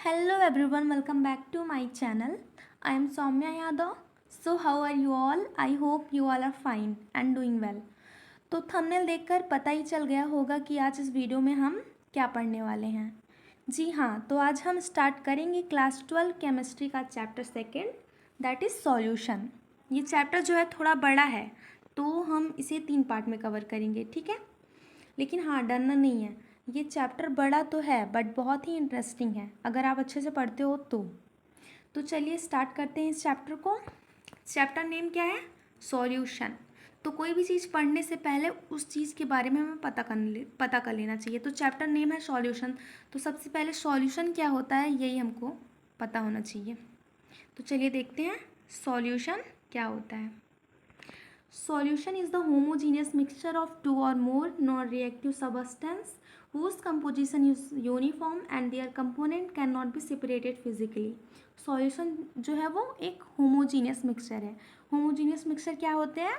Hello everyone, welcome back to my channel. I am Soumya Yadav. So how are you all? I hope you all are fine and doing well. तो thumbnail देखकर पता ही चल गया होगा कि आज इस वीडियो में हम क्या पढ़ने वाले हैं। जी हाँ, तो आज हम स्टार्ट करेंगे क्लास 12 केमिस्ट्री का chapter second, that is solution. ये चैप्टर जो है थोड़ा बड़ा है, तो हम इसे 3 पार्ट में कवर करेंगे, ठीक है। लेकिन हाँ, डरना नहीं है, ये चैप्टर बड़ा तो है बट बहुत ही इंटरेस्टिंग है अगर आप अच्छे से पढ़ते हो तो चलिए स्टार्ट करते हैं इस चैप्टर को। चैप्टर नेम क्या है? सॉल्यूशन। तो कोई भी चीज़ पढ़ने से पहले उस चीज़ के बारे में हमें पता कर लेना चाहिए। तो चैप्टर नेम है सॉल्यूशन, तो सबसे पहले सॉल्यूशन क्या होता है यही हमको पता होना चाहिए। तो चलिए देखते हैं सॉल्यूशन क्या होता है। Solution is the homogeneous mixture of two or more non-reactive substances whose composition is uniform and their component cannot be separated physically. Solution जो है वो एक homogeneous mixture है। homogeneous mixture क्या होते हैं?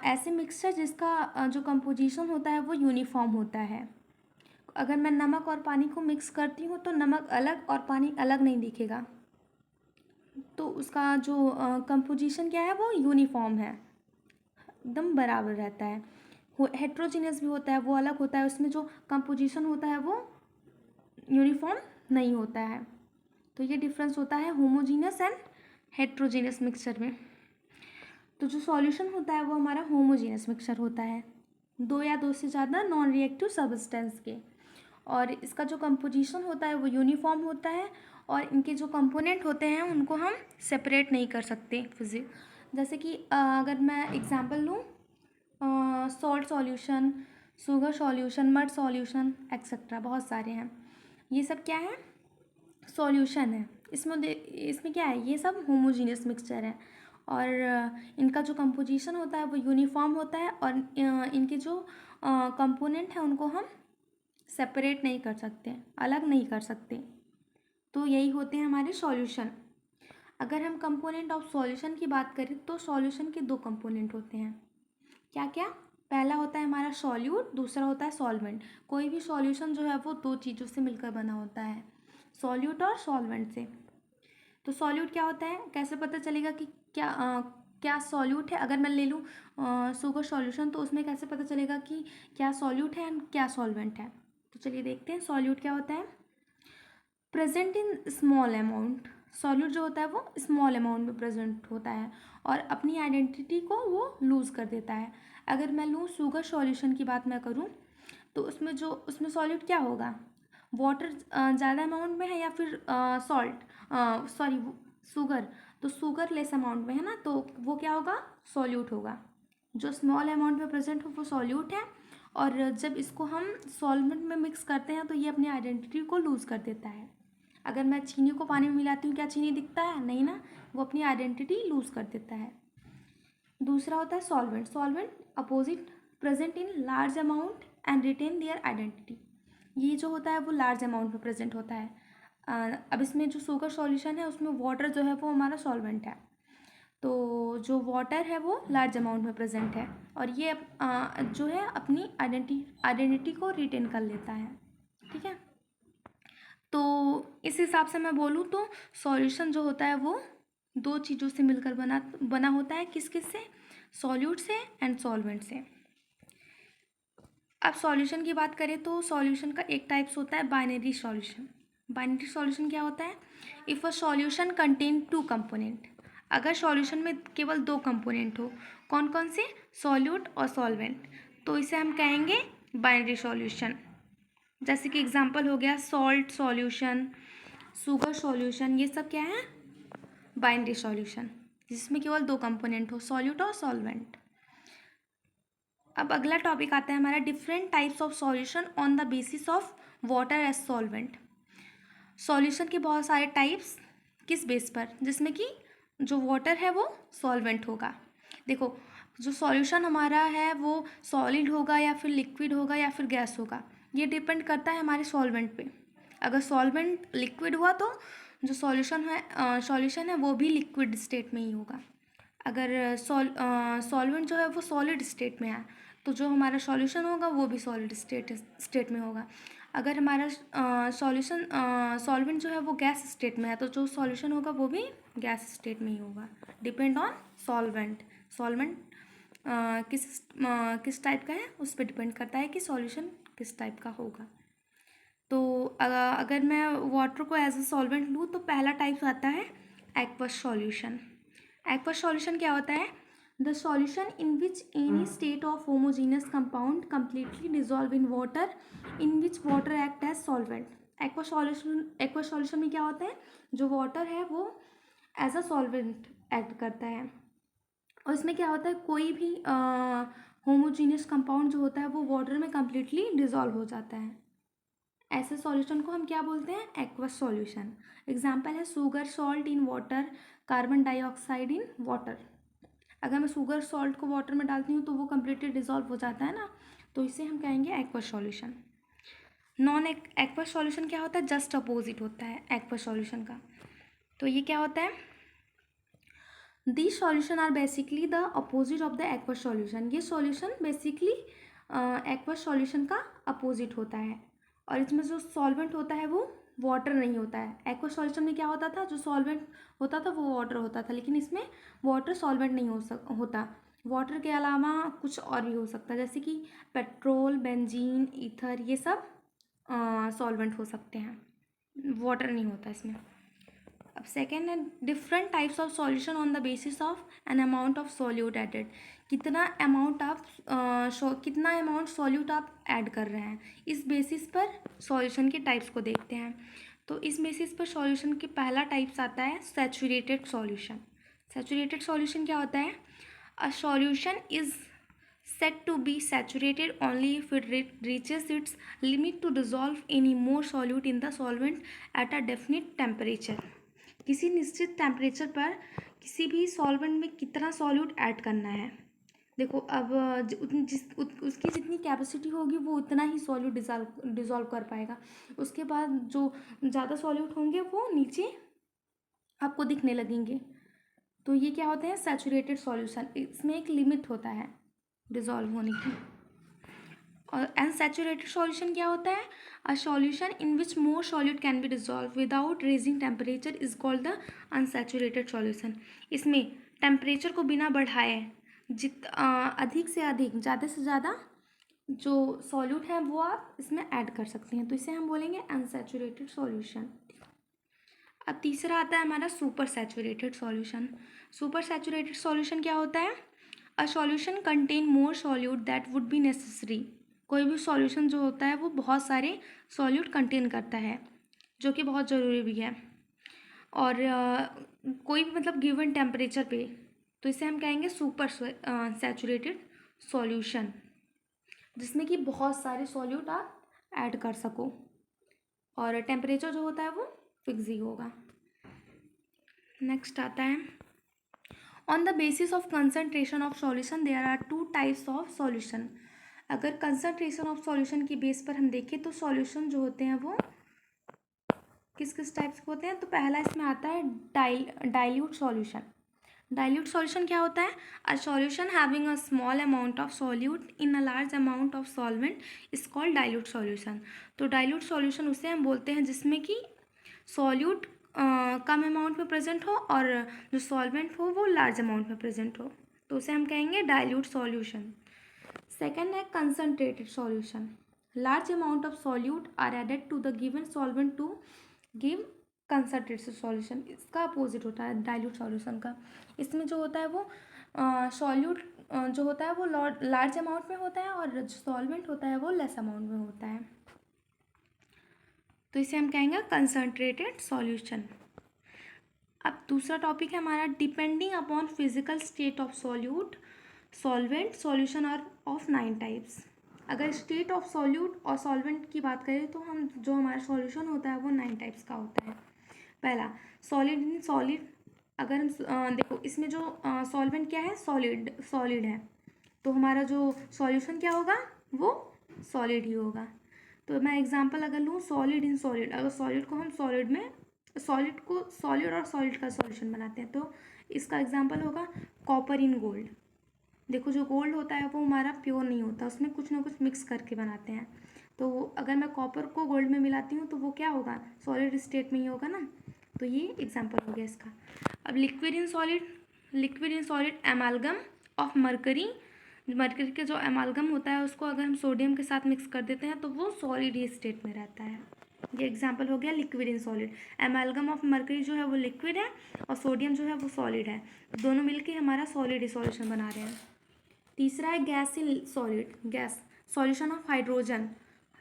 ऐसे मिक्सचर जिसका जो कंपोजिशन होता है वो यूनिफॉर्म होता है। अगर मैं नमक और पानी को मिक्स करती हूँ तो नमक अलग और पानी अलग नहीं दिखेगा, तो उसका जो कंपोजिशन क्या है वो यूनिफॉर्म है, एकदम बराबर रहता है। हेट्रोजीनियस भी होता है, वो अलग होता है, उसमें जो कंपोजिशन होता है वो यूनिफॉर्म नहीं होता है। तो ये डिफरेंस होता है होमोजीनियस एंड हेट्रोजीनियस मिक्सचर में। तो जो सॉल्यूशन होता है वो हमारा होमोजीनियस मिक्सचर होता है, दो या दो से ज़्यादा नॉन रिएक्टिव सब्सटेंस के, और इसका जो कंपोजिशन होता है वो यूनिफॉर्म होता है, और इनके जो कंपोनेंट होते हैं उनको हम सेपरेट नहीं कर सकते फिजिक। जैसे कि अगर मैं एग्जांपल लूँ, salt solution, sugar solution, mud solution etcetera, बहुत सारे हैं। ये सब क्या है? सॉल्यूशन है। इसमें क्या है? ये सब होमोजीनियस मिक्सचर है, और इनका जो कंपोजिशन होता है वो यूनिफॉर्म होता है, और इनके जो कंपोनेंट हैं उनको हम सेपरेट नहीं कर सकते, अलग नहीं कर सकते। तो यही होते हैं हमारे सॉल्यूशन। अगर हम कंपोनेंट ऑफ सॉल्यूशन की बात करें तो सॉल्यूशन के 2 कंपोनेंट होते हैं। क्या क्या? पहला होता है हमारा सॉल्यूट, दूसरा होता है सॉल्वेंट। कोई भी सॉल्यूशन जो है वो 2 चीज़ों से मिलकर बना होता है, सॉल्यूट और सॉल्वेंट से। तो सॉल्यूट क्या होता है? कैसे पता चलेगा कि क्या सॉल्यूट है? अगर मैं ले लूँ शुगर सॉल्यूशन, तो उसमें कैसे पता चलेगा कि क्या सॉल्यूट है एंड क्या सॉल्वेंट है? तो चलिए देखते हैं सॉल्यूट क्या होता है। Present in small amount. Solute जो होता है वो स्मॉल अमाउंट में प्रेजेंट होता है और अपनी आइडेंटिटी को वो लूज़ कर देता है। अगर मैं लूँ शुगर सॉल्यूशन की बात मैं करूँ, तो उसमें सॉल्यूट क्या होगा? वाटर ज़्यादा अमाउंट में है या फिर शुगर, तो शुगर लेस अमाउंट में है ना, तो वो क्या होगा? सॉल्यूट होगा। जो स्मॉल अमाउंट में प्रेजेंट हो वो सॉल्यूट है, और जब इसको हम सॉल्वेंट में मिक्स करते हैं तो ये अपनी आइडेंटिटी को लूज़ कर देता है। अगर मैं चीनी को पानी में मिलाती हूँ, क्या चीनी दिखता है? नहीं ना, वो अपनी आइडेंटिटी लूज़ कर देता है। दूसरा होता है solvent. Solvent opposite, present in large amount and retain their identity. ये जो होता है वो लार्ज अमाउंट में प्रेजेंट होता है। अब इसमें जो शुगर सॉल्यूशन है उसमें वाटर जो है वो हमारा सॉल्वेंट है, तो जो वाटर है वो लार्ज अमाउंट में प्रेजेंट है, और ये जो है अपनी आइडेंटिटी को रिटेन कर लेता है, ठीक है। तो इस हिसाब से मैं बोलूँ तो सॉल्यूशन जो होता है वो 2 चीज़ों से मिलकर बना होता है। किस किस से? सॉल्यूट से एंड सॉल्वेंट से। अब सॉल्यूशन की बात करें तो सॉल्यूशन का एक टाइप्स होता है बाइनरी सॉल्यूशन। बाइनरी सॉल्यूशन क्या होता है? If a solution contain 2 component. अगर सॉल्यूशन में केवल 2 कंपोनेंट हो, कौन कौन से? सॉल्यूट और सॉल्वेंट, तो इसे हम कहेंगे बाइनरी सॉल्यूशन। जैसे कि एग्जांपल हो गया सॉल्ट सॉल्यूशन, शुगर सॉल्यूशन, ये सब क्या है? बाइनरी सॉल्यूशन, जिसमें केवल 2 कंपोनेंट हो, सॉल्यूट और सॉल्वेंट। अब अगला टॉपिक आता है हमारा different types of solution on the basis of water as solvent. Solution के बहुत सारे टाइप्स, किस बेस पर? जिसमें कि जो वाटर है वो सॉल्वेंट होगा। देखो, जो सॉल्यूशन हमारा है वो सॉलिड होगा या फिर लिक्विड होगा या फिर गैस होगा, ये डिपेंड करता है हमारे सॉल्वेंट पे। अगर सॉल्वेंट लिक्विड हुआ तो जो सॉल्यूशन है वो भी लिक्विड स्टेट में ही होगा। अगर सॉल्वेंट जो है वो सॉलिड स्टेट में है तो जो हमारा सॉल्यूशन होगा वो भी सॉलिड स्टेट में होगा। अगर हमारा सॉल्वेंट जो है वो गैस स्टेट में है तो जो सॉल्यूशन होगा वो भी गैस स्टेट में ही होगा। Depend on solvent. सॉल्वेंट किस टाइप का है उस पर डिपेंड करता है कि सॉल्यूशन किस टाइप का होगा। तो अगर मैं वाटर को एज अ सॉल्वेंट लूँ तो पहला टाइप आता है एक्वस सॉल्यूशन। एक्वस सॉल्यूशन क्या होता है? The solution in which any state of homogeneous compound completely dissolve in water in which water act as solvent. Aqueous solution में क्या होता है? जो वाटर है वो एज अ सॉल्वेंट एक्ट करता है और इसमें क्या होता है, कोई भी होमोजीनियस कंपाउंड जो होता है वो वाटर में कम्प्लीटली डिजॉल्व हो जाता है। ऐसे सॉल्यूशन को हम क्या बोलते हैं? Aqueous solution. एग्जाम्पल है sugar salt in water, carbon dioxide in water. अगर मैं शुगर सॉल्ट को वाटर में डालती हूँ तो वो कम्प्लीटली डिजॉल्व हो जाता है ना, तो इसे हम कहेंगे aqueous solution. Non aqueous solution क्या होता है? जस्ट अपोजिट होता है एक्वस सॉल्यूशन का। तो ये क्या होता है? These solution are basically the opposite of the aqueous solution। ये solution basically aqueous solution का opposite होता है और इसमें जो solvent होता है वो वाटर नहीं होता है। aqueous solution में क्या होता था? जो solvent होता था वो वाटर होता था, लेकिन इसमें वाटर solvent नहीं होता। वाटर के अलावा कुछ और भी हो सकता है, जैसे कि पेट्रोल, बेंजीन, ईथर, ये सब सॉल्वेंट हो सकते हैं, वाटर नहीं होता इसमें। अब सेकेंड है different types of solution on the basis of an amount of solute added. कितना अमाउंट सॉल्यूट आप ऐड कर रहे हैं, इस बेसिस पर सॉल्यूशन के टाइप्स को देखते हैं। तो इस बेसिस पर सॉल्यूशन के पहला टाइप्स आता है सैचुरेटेड सॉल्यूशन। सैचुरेटेड सॉल्यूशन क्या होता है? A solution is said to be saturated only if it reaches its limit to dissolve any more solute in the solvent at a definite temperature। किसी निश्चित temperature पर किसी भी सॉल्वेंट में कितना सॉल्यूट ऐड करना है। देखो अब उसकी जितनी कैपेसिटी होगी वो उतना ही सॉल्यूट डिज़ोल्व कर पाएगा। उसके बाद जो ज़्यादा सॉल्यूट होंगे वो नीचे आपको दिखने लगेंगे। तो ये क्या होते हैं? Saturated solution. इसमें एक लिमिट होता है डिज़ोल्व होने की। और अनसैचुरेटेड सॉल्यूशन क्या होता है? A solution in which more solute can be dissolve without raising temperature is called the unsaturated solution. इसमें टेम्परेचर को बिना बढ़ाए अधिक से अधिक, ज़्यादा से ज़्यादा जो सॉल्यूट है वो आप इसमें ऐड कर सकते हैं, तो इसे हम बोलेंगे अनसैचुरेटेड सॉल्यूशन। अब तीसरा आता है हमारा super saturated solution. Super saturated solution क्या होता है? A solution contain more solute that would be necessary. कोई भी सॉल्यूशन जो होता है वो बहुत सारे सॉल्यूट कंटेन करता है जो कि बहुत ज़रूरी भी है, और कोई भी मतलब गिवन टेम्परेचर पे, तो इसे हम कहेंगे सुपर सैचुरेटेड सॉल्यूशन, जिसमें कि बहुत सारे सॉल्यूट आप ऐड कर सको और टेम्परेचर जो होता है वो फिक्स ही होगा। नेक्स्ट आता है on the basis of concentration of solution there are two types of solution. अगर कंसनट्रेशन ऑफ सॉल्यूशन की बेस पर हम देखें तो सॉल्यूशन जो होते हैं वो किस किस टाइप्स के होते हैं। तो पहला इसमें आता है डाइल्यूट सॉल्यूशन। डाइल्यूट सॉल्यूशन क्या होता है? A solution having a small amount of solute in a large amount of solvent is called dilute solution. तो डाइल्यूट सॉल्यूशन उसे हम बोलते हैं जिसमें कि सॉल्यूट कम अमाउंट में प्रेजेंट हो और जो सॉल्वेंट हो वो लार्ज अमाउंट में प्रेजेंट हो, तो उसे हम कहेंगे डाइल्यूट सॉल्यूशन। सेकेंड है concentrated solution. Large amount of solute are added to the given solvent to give concentrated solution. इसका अपोजिट होता है डाइल्यूट सॉल्यूशन का। इसमें जो होता है वो सॉल्यूट जो होता है वो लार्ज अमाउंट में होता है और जो सॉल्वेंट होता है वो लेस अमाउंट में होता है, तो इसे हम कहेंगे कंसनट्रेटेड सॉल्यूशन। अब दूसरा टॉपिक है हमारा depending upon physical state of solute solvent solution are of 9 types. अगर स्टेट ऑफ सॉल्यूट और सॉल्वेंट की बात करें तो हम जो हमारा सॉल्यूशन होता है वो 9 टाइप्स का होता है। पहला सॉलिड इन सॉलिड। अगर हम देखो इसमें जो सॉल्वेंट क्या है, सॉलिड है, तो हमारा जो सॉल्यूशन क्या होगा वो सॉलिड ही होगा। तो मैं एग्जांपल अगर लूँ सॉलिड इन सॉलिड, अगर सॉलिड को हम सॉलिड में सॉलिड को सॉलिड और सॉलिड का सॉल्यूशन बनाते हैं तो इसका एग्जांपल होगा कॉपर इन गोल्ड। देखो जो गोल्ड होता है वो हमारा प्योर नहीं होता, उसमें कुछ ना कुछ मिक्स करके बनाते हैं, तो अगर मैं कॉपर को गोल्ड में मिलाती हूँ तो वो क्या होगा, सॉलिड स्टेट में ही होगा ना। तो ये एग्जांपल हो गया इसका। अब liquid in solid एमालगम of mercury, mercury का जो एमालगम होता है उसको अगर हम सोडियम के साथ मिक्स कर देते हैं तो वो सॉलिड ही स्टेट में रहता है। ये एग्जांपल हो गया liquid in solid. एमालगम of mercury जो है वो लिक्विड है और सोडियम जो है वो सॉलिड है, दोनों मिलके हमारा सॉलिड ही सॉल्यूशन बना रहे हैं। तीसरा है gas in solid, gas solution of hydrogen.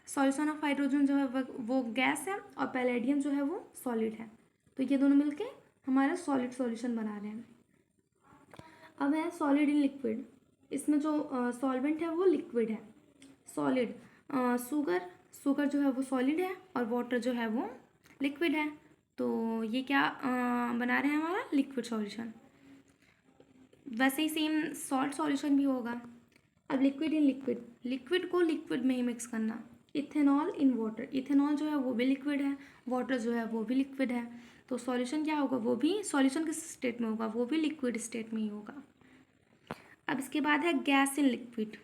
Solution of hydrogen जो है वो गैस है और पैलेडियम जो है वो सॉलिड है, तो ये दोनों मिलके हमारा सॉलिड सॉल्यूशन बना रहे हैं। अब है सॉलिड इन लिक्विड, इसमें जो सॉल्वेंट है वो लिक्विड है। सॉलिड शुगर जो है वो सॉलिड है और वाटर जो है वो लिक्विड है, तो ये क्या बना रहे हैं, हमारा लिक्विड सॉल्यूशन। वैसे ही सेम सॉल्ट सॉल्यूशन भी होगा। अब लिक्विड इन लिक्विड, लिक्विड को लिक्विड में ही मिक्स करना। इथेनॉल इन वाटर, इथेनॉल जो है वो भी लिक्विड है, वाटर जो है वो भी लिक्विड है, तो सॉल्यूशन क्या होगा, वो भी सॉल्यूशन किस स्टेट में होगा, वो भी लिक्विड स्टेट में ही होगा। अब इसके बाद है gas in liquid,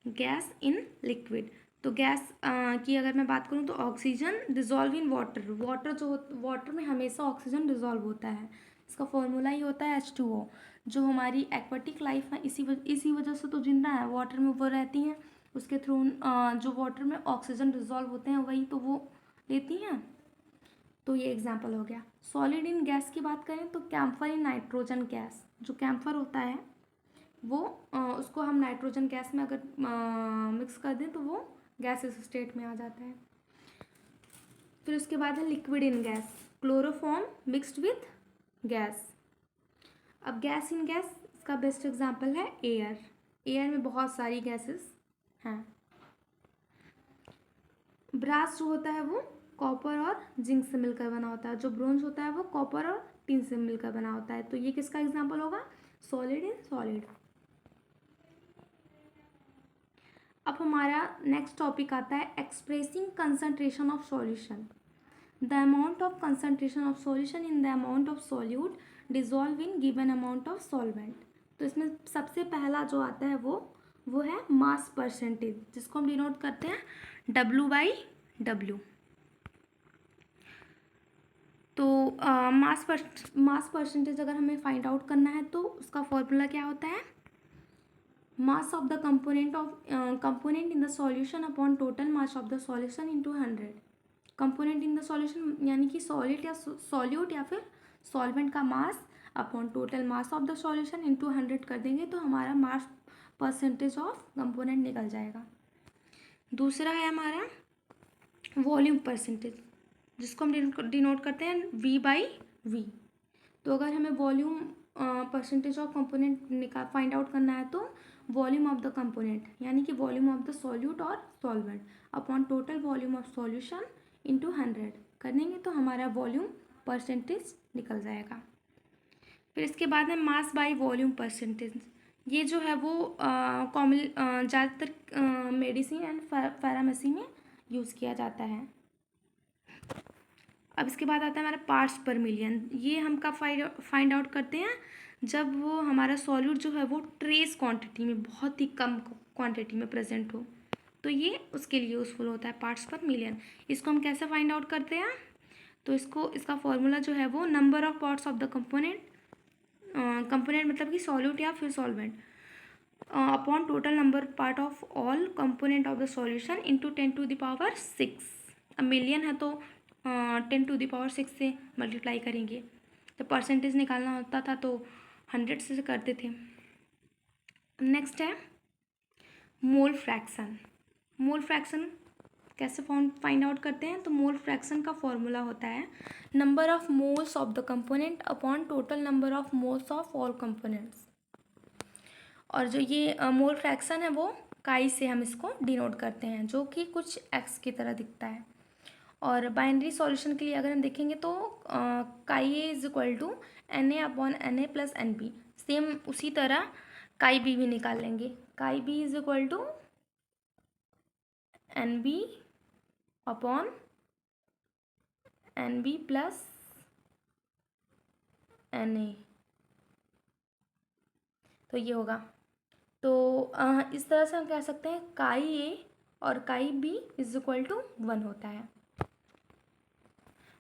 gas in liquid. तो गैस की अगर मैं बात करूँ तो oxygen dissolve in water, water में हमेशा ऑक्सीजन डिजॉल्व होता है, इसका फॉर्मूला ही होता है H2O। जो हमारी एक्वाटिक लाइफ है इसी वजह से तो जिंदा है, वाटर में वो रहती हैं, उसके थ्रू जो वाटर में ऑक्सीजन डिजॉल्व होते हैं वही तो वो लेती हैं। तो ये एग्जाम्पल हो गया। सॉलिड इन गैस की बात करें तो कैम्फर इन नाइट्रोजन गैस, जो कैम्फर होता है वो उसको हम नाइट्रोजन गैस में अगर मिक्स कर दें तो वो गैसेस स्टेट में आ जाता है। फिर उसके बाद है liquid in gas, chloroform mixed with gas. अब गैस इन गैस, इसका बेस्ट एग्जांपल है एयर। एयर में बहुत सारी गैसेस हैं। ब्रास जो होता है वो कॉपर और जिंक से मिलकर बना होता है, जो ब्रोंज होता है वो कॉपर और टिन से मिलकर बना होता है, तो ये किसका एग्जाम्पल होगा, सॉलिड इन सॉलिड। अब हमारा नेक्स्ट टॉपिक आता है expressing concentration of solution, the amount of concentration of solution in the amount of solute dissolve in given amount of solvent. तो इसमें सबसे पहला जो आता है वो है मास परसेंटेज, जिसको हम डिनोट करते हैं W/W। तो मास परसेंटेज अगर हमें फाइंड आउट करना है तो उसका फॉर्मूला क्या होता है, mass of the component in the solution upon total mass of the solution into 100। Component in the solution यानी कि सॉलिड या सॉल्यूट या फिर सॉल्वेंट का mass upon total mass of the solution into 100 कर देंगे तो हमारा मास परसेंटेज ऑफ कंपोनेंट निकल जाएगा। दूसरा है हमारा वॉल्यूम परसेंटेज, जिसको हम डिनोट करते हैं V/V। तो अगर हमें volume percentage of component find out करना है तो वॉल्यूम ऑफ द कंपोनेंट यानी कि वॉल्यूम ऑफ द सॉल्यूट और solvent upon total volume of solution into 100 कर देंगे तो हमारा वॉल्यूम परसेंटेज निकल जाएगा। फिर इसके बाद है मास बाय वॉल्यूम परसेंटेज, ये जो है वो कॉमन ज़्यादातर मेडिसिन एंड फार्मेसी में यूज़ किया जाता है। अब इसके बाद आता है हमारा पार्ट्स पर मिलियन, ये हम कब फाइंड आउट करते हैं, जब वो हमारा सॉल्यूट जो है वो ट्रेस क्वांटिटी में बहुत ही कम क्वांटिटी में प्रेजेंट हो, तो ये उसके लिए यूज़फुल होता है पार्ट्स पर मिलियन। इसको हम कैसे फाइंड आउट करते हैं, तो इसका फॉर्मूला जो है वो number of parts of the component मतलब कि सॉल्यूट या फिर solvent upon total number part of all component of the solution into 10⁶। अब मिलियन है तो 10⁶ से मल्टीप्लाई करेंगे, तो परसेंटेज निकालना होता था तो 100 से करते थे। नेक्स्ट है मोल फ्रैक्शन। मोल फ्रैक्शन कैसे फाइंड आउट करते हैं, तो मोल फ्रैक्शन का फॉर्मूला होता है number of moles of the component upon total number of moles of all components. और जो ये मोल फ्रैक्शन है वो काई से हम इसको डिनोट करते हैं, जो कि कुछ एक्स की तरह दिखता है। और बाइनरी सॉल्यूशन के लिए अगर हम देखेंगे तो chi A is equal to Na upon Na plus NB। Same उसी तरह काई बी भी निकाल लेंगे, chi B is equal to NB upon NB plus Na, तो ये होगा। तो इस तरह से हम कह सकते हैं काई ए और काई बी इज इक्वल टू 1 होता है।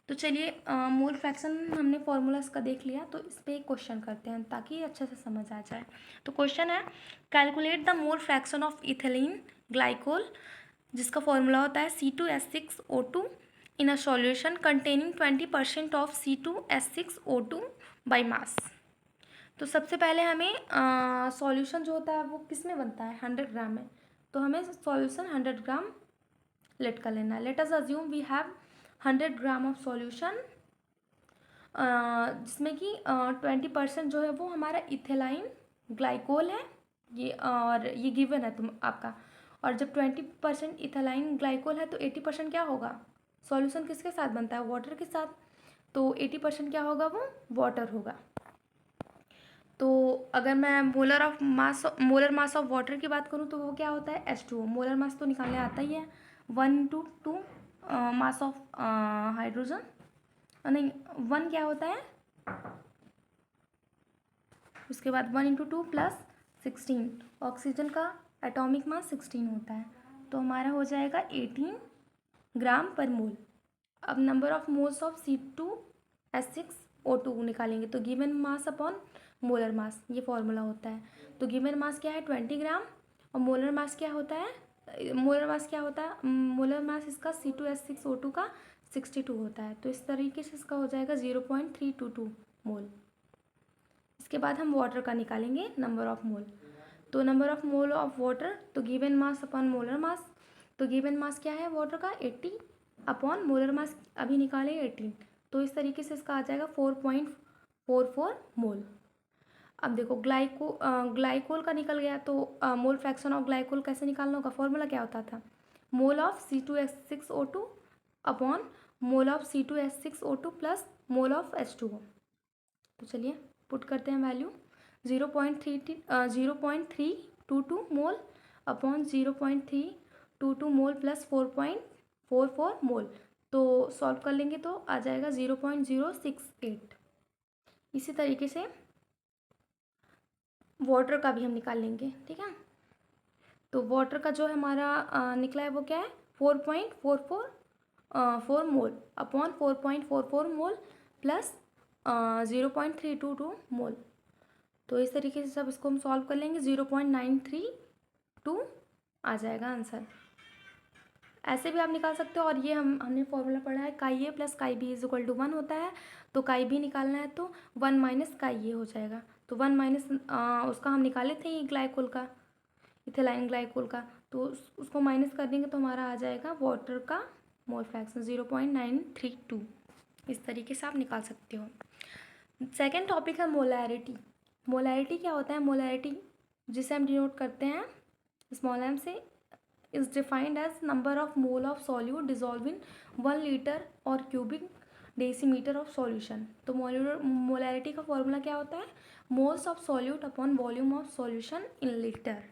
तो चलिए मोल फ्रैक्शन हमने फॉर्मूला इसका देख लिया, तो इस पर एक क्वेश्चन करते हैं ताकि अच्छे से समझ आ जाए। तो क्वेश्चन है calculate the mole fraction of ethylene glycol, जिसका फॉर्मूला होता है C2H6O2 in a solution containing 20% of C2H6O2 by mass. तो सबसे पहले हमें सॉल्यूशन जो होता है वो किस में बनता है, 100 ग्राम में। तो हमें सॉल्यूशन 100 ग्राम लेट कर लेना है। Let us assume we have 100 gram of solution, जिसमें कि 20% जो है वो हमारा इथेलाइन ग्लाइकोल है, ये और ये गिवन है तुम आपका। और जब 20% इथेलाइन ग्लाइकोल है तो 80% क्या होगा, सॉल्यूशन किसके साथ बनता है, वाटर के साथ। तो 80% क्या होगा, वो वाटर होगा। तो अगर मैं मोलर मास ऑफ वाटर की बात करूँ तो वो क्या होता है, H2O। मोलर मास तो निकालने आता ही है, 1:2 मास ऑफ हाइड्रोजन, नहीं 1 क्या होता है, उसके बाद 1 × 2 + 16, ऑक्सीजन का एटॉमिक मास 16 होता है। तो हमारा हो जाएगा 18 ग्राम पर मोल। अब number of moles of C2H6O2 निकालेंगे, तो गिवन मास अपॉन मोलर मास, ये फॉर्मूला होता है। तो गिवन मास क्या है 20 ग्राम, और मोलर मास क्या होता है, मोलर मास इसका C2H6O2 का 62 होता है। तो इस तरीके से इसका हो जाएगा 0.322 मोल। इसके बाद हम वाटर का निकालेंगे नंबर ऑफ मोल। तो number of mole of water, तो given mass upon molar mass. तो गिवन मास क्या है वाटर का 80 अपॉन मोलर मास अभी निकाले 18। तो इस तरीके से इसका आ जाएगा 4.44 मोल। अब देखो ग्लाइकोल का निकल गया, तो मोल फ्रैक्शन ऑफ ग्लाइकोल कैसे निकालना होगा, फॉर्मूला क्या होता था, mole of C2H6O2 upon mole of C2H6O2 plus mole of H2O। तो चलिए पुट करते हैं वैल्यू, 0.322 मोल अपॉन 0.322 मोल प्लस 4.44 मोल। तो सॉल्व कर लेंगे तो आ जाएगा 0.068। इसी तरीके से वाटर का भी हम निकाल लेंगे, ठीक है। तो वाटर का जो हमारा निकला है वो क्या है 4.4 मोल अपॉन 4.44 मोल प्लस 0.322 मोल। तो इस तरीके से सब इसको हम सॉल्व कर लेंगे, 0.932 आ जाएगा आंसर। ऐसे भी आप निकाल सकते हो, और ये हमने फॉर्मूला पढ़ा है chi A plus chi B is equal to 1 होता है। तो काई बी निकालना है तो 1 माइनस काई ए हो जाएगा। तो 1 माइनस उसका हम निकाले थे ये ग्लाइकोल का, इथेलाइन ग्लाइकोल का, तो उसको माइनस कर देंगे तो हमारा आ जाएगा वाटर का मोल फ्रैक्शन 0.932। इस तरीके से आप निकाल सकते हो। सेकेंड टॉपिक है मोलैरिटी। मोलैरिटी क्या होता है, मोलैरिटी जिसे हम डिनोट करते हैं स्मॉल m से, is defined as number of mole of solute dissolve in 1 litre और क्यूबिक डेसीमीटर ऑफ सॉल्यूशन। तो मोलैरिटी का फॉर्मूला क्या होता है, moles of solute upon volume of solution in litre.